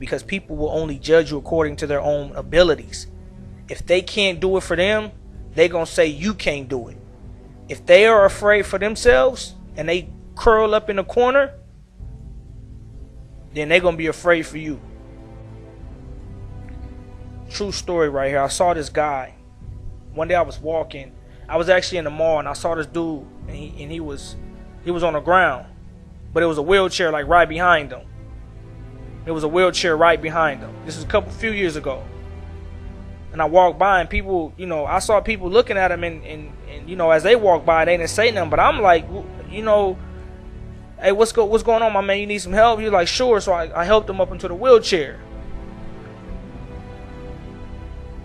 because people will only judge you according to their own abilities. If they can't do it for them, they gonna say you can't do it. If they are afraid for themselves and they curl up in the corner, then they gonna be afraid for you. True story right here. I saw this guy. One day I was walking. I was actually in the mall and I saw this dude, and he was on the ground, but it was a wheelchair like right behind him. It was a wheelchair right behind him. This was a few years ago. And I walked by and people, I saw people looking at him and as they walked by, they didn't say nothing. But I'm like, hey, what's going on, my man? You need some help? He was like, sure. So I helped him up into the wheelchair.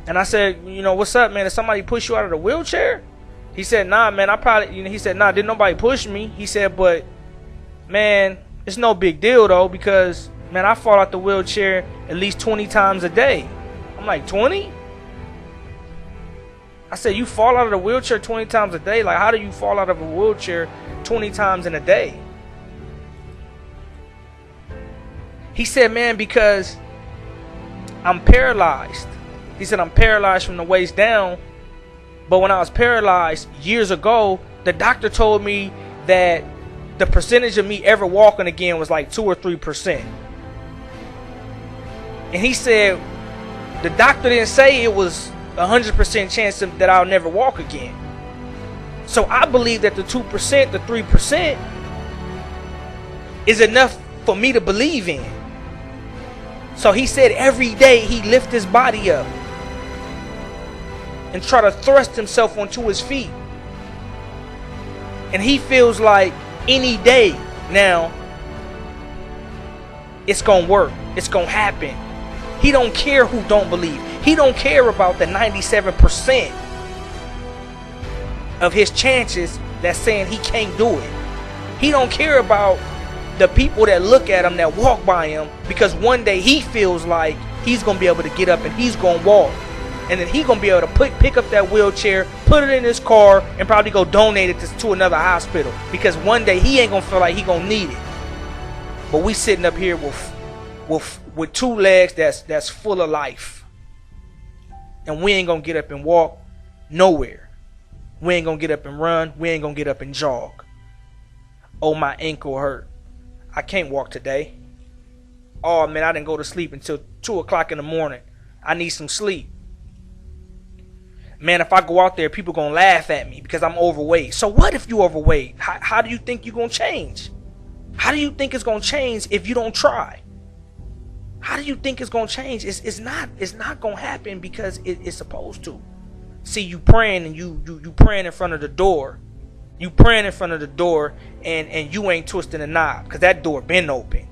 And I said, what's up, man? Did somebody push you out of the wheelchair? He said, nah, man, he said, nah, didn't nobody push me. He said, but, man, it's no big deal, though, because, man, I fall out the wheelchair at least 20 times a day. I'm like, 20? I said, you fall out of the wheelchair 20 times a day? Like, how do you fall out of a wheelchair 20 times in a day? He said, man, because I'm paralyzed. He said, I'm paralyzed from the waist down. But when I was paralyzed years ago, the doctor told me that the percentage of me ever walking again was like 2 or 3%. And he said, the doctor didn't say it was 100% chance that I'll never walk again. So I believe that the 2%, the 3% is enough for me to believe in. So he said every day he lift his body up and try to thrust himself onto his feet. And he feels like any day now it's gonna work. It's gonna happen. He don't care who don't believe. He don't care about the 97% of his chances that's saying he can't do it. He don't care about the people that look at him, that walk by him, because one day he feels like he's gonna be able to get up and he's gonna walk. And then he's going to be able to pick up that wheelchair, put it in his car, and probably go donate it to another hospital. Because one day he ain't going to feel like he going to need it. But we sitting up here with 2 legs that's full of life. And we ain't going to get up and walk nowhere. We ain't going to get up and run. We ain't going to get up and jog. Oh, my ankle hurt. I can't walk today. Oh, man, I didn't go to sleep until 2 o'clock in the morning. I need some sleep. Man, if I go out there, people going to laugh at me because I'm overweight. So what if you overweight? How do you think you're going to change? How do you think it's going to change if you don't try? How do you think it's going to change? It's not going to happen because it's supposed to. See, you praying and you praying in front of the door. You praying in front of the door and you ain't twisting the knob because that door been open.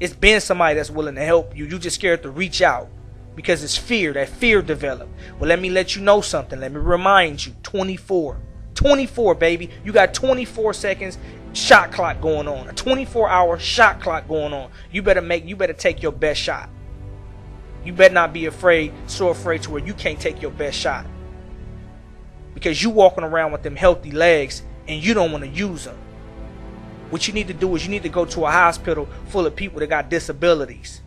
It's been somebody that's willing to help you. You just scared to reach out. Because it's fear. That fear developed. Well, let me let you know something. Let me remind you. 24, baby. You got 24 seconds shot clock going on. A 24-hour shot clock going on. You better take your best shot. You better not be so afraid to where you can't take your best shot. Because you walking around with them healthy legs and you don't want to use them. What you need to do is you need to go to a hospital full of people that got disabilities.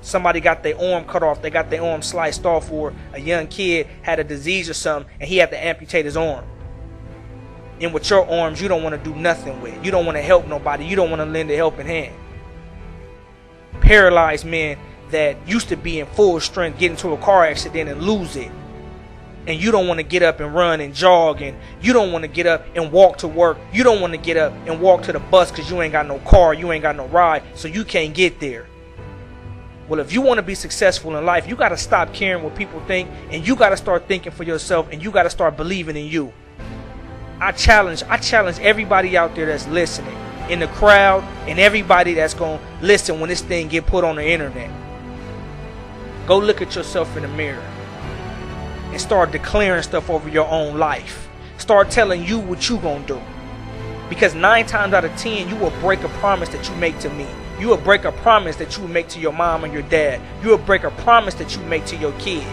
Somebody got their arm cut off, they got their arm sliced off, or a young kid had a disease or something and he had to amputate his arm. And with your arms, you don't want to do nothing with. You don't want to help nobody. You don't want to lend a helping hand. Paralyzed men that used to be in full strength get into a car accident and lose it. And you don't want to get up and run and jog, and you don't want to get up and walk to work. You don't want to get up and walk to the bus because you ain't got no car, you ain't got no ride, so you can't get there. Well, if you want to be successful in life, you got to stop caring what people think, and you got to start thinking for yourself, and you got to start believing in you. I challenge everybody out there that's listening, in the crowd, and everybody that's going to listen when this thing get put on the internet. Go look at yourself in the mirror and start declaring stuff over your own life. Start telling you what you going to do. Because 9 times out of 10, you will break a promise that you make to me. You will break a promise that you will make to your mom and your dad. You will break a promise that you make to your kid.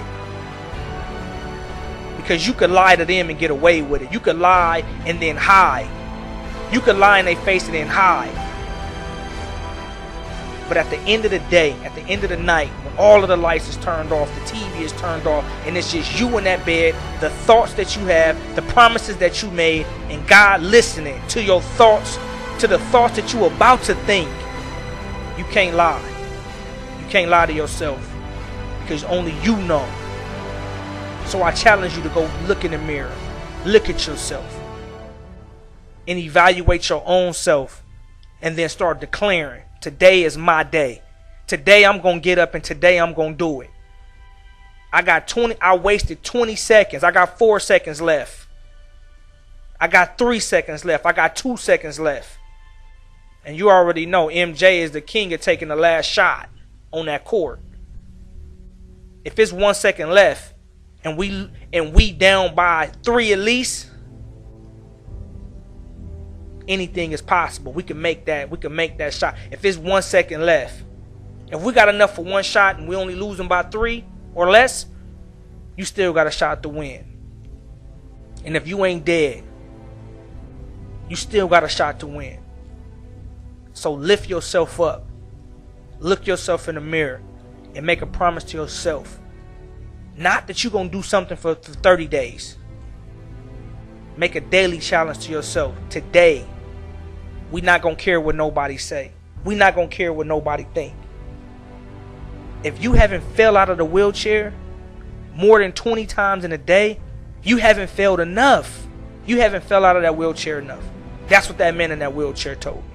Because you could lie to them and get away with it. You could lie and then hide. You could lie in their face and then hide. But at the end of the day, at the end of the night, when all of the lights is turned off, the TV is turned off, and it's just you in that bed, the thoughts that you have, the promises that you made, and God listening to your thoughts, to the thoughts that you're about to think, you can't lie. You can't lie to yourself because only you know. So I challenge you to go look in the mirror, look at yourself, and evaluate your own self, and then start declaring, today is my day. Today I'm going to get up and today I'm going to do it. I wasted 20 seconds. I got 4 seconds left. I got 3 seconds left. I got 2 seconds left. And you already know MJ is the king of taking the last shot on that court. If it's 1 second left and we down by 3 at least, anything is possible. We can make that shot. If it's 1 second left, if we got enough for one shot and we only losing by 3 or less, you still got a shot to win. And if you ain't dead, you still got a shot to win. So lift yourself up, look yourself in the mirror, and make a promise to yourself. Not that you're going to do something for 30 days. Make a daily challenge to yourself. Today, we not going to care what nobody say. We not going to care what nobody think. If you haven't fell out of the wheelchair more than 20 times in a day, you haven't failed enough. You haven't fell out of that wheelchair enough. That's what that man in that wheelchair told me.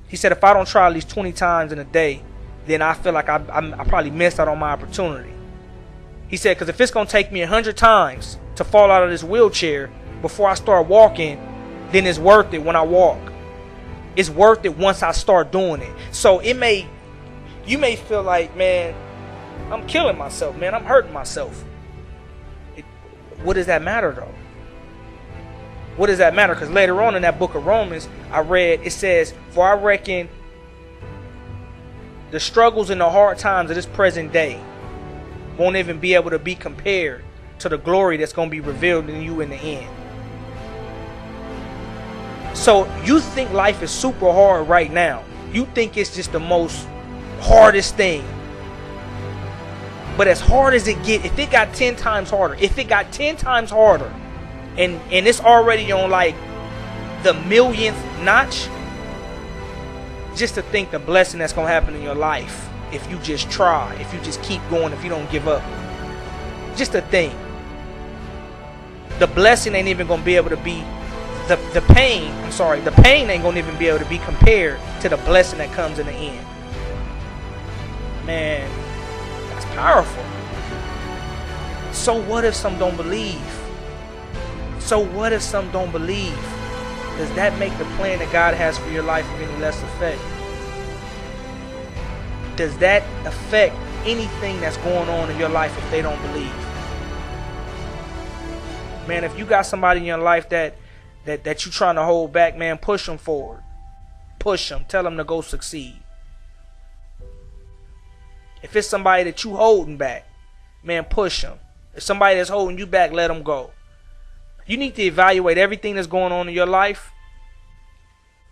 He said, if I don't try at least 20 times in a day, then I feel like I probably missed out on my opportunity. He said, because if it's going to take me 100 times to fall out of this wheelchair before I start walking, then it's worth it when I walk. It's worth it once I start doing it. So you may feel like, man, I'm killing myself, man. I'm hurting myself. What does that matter, though? What does that matter? Because later on in that book of Romans, I read, it says, for I reckon the struggles and the hard times of this present day won't even be able to be compared to the glory that's going to be revealed in you in the end. So you think life is super hard right now. You think it's just the most hardest thing. But as hard as it get, if it got 10 times harder, and it's already on like the millionth notch, just to think the blessing that's going to happen in your life if you just try, if you just keep going, if you don't give up. Just a thing. The blessing ain't even going to be able to be the pain ain't going to even be able to be compared to the blessing that comes in the end. Man, that's powerful. So what if some don't believe? So what if some don't believe? Does that make the plan that God has for your life of any less effect? Does that affect anything that's going on in your life if they don't believe? Man, if you got somebody in your life that you're trying to hold back, man, push them forward. Push them. Tell them to go succeed. If it's somebody that you holding back, man, push them. If somebody that's holding you back, let them go. You need to evaluate everything that's going on in your life,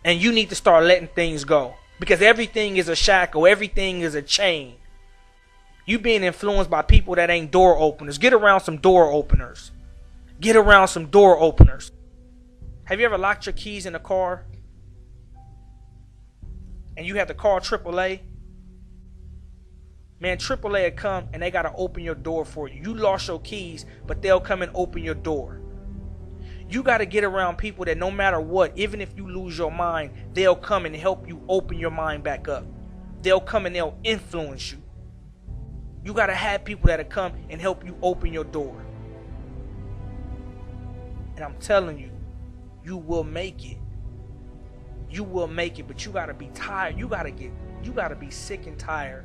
and you need to start letting things go. Because everything is a shackle. Everything is a chain. You being influenced by people that ain't door openers. Get around some door openers. Get around some door openers. Have you ever locked your keys in a car and you have to call AAA? Man, AAA will come and they got to open your door for you. You lost your keys, but they'll come and open your door. You got to get around people that no matter what, even if you lose your mind, they'll come and help you open your mind back up. They'll come and they'll influence you. You got to have people that'll come and help you open your door. And I'm telling you, you will make it. You will make it, but you got to be tired. You got to be sick and tired.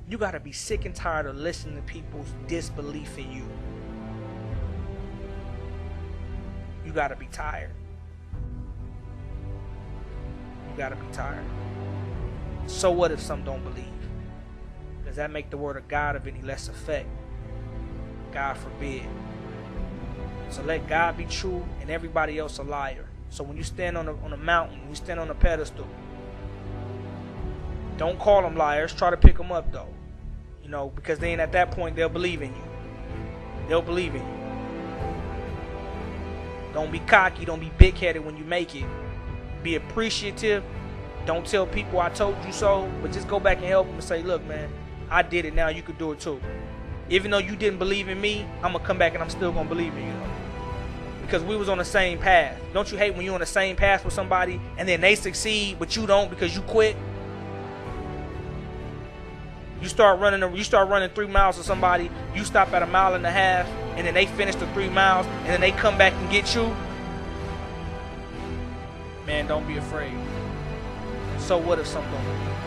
You got to be sick and tired of listening to people's disbelief in you. You got to be tired. You got to be tired. So what if some don't believe? Does that make the word of God of any less effect? God forbid. So let God be true and everybody else a liar. So when you stand on a mountain, you stand on a pedestal, Don't call them liars. Try to pick them up though. You know, because then at that point they'll believe in you. They'll believe in you. Don't be cocky. Don't be big-headed when you make it. Be appreciative. Don't tell people I told you so, but just go back and help them and say, look, man, I did it. Now you could do it too. Even though you didn't believe in me, I'm going to come back and I'm still going to believe in you. Because we was on the same path. Don't you hate when you're on the same path with somebody and then they succeed, but you don't because you quit? You start running 3 miles with somebody, you stop at 1.5 miles, and then they finish the 3 miles, and then they come back and get you. Man, don't be afraid. So what if something don't work?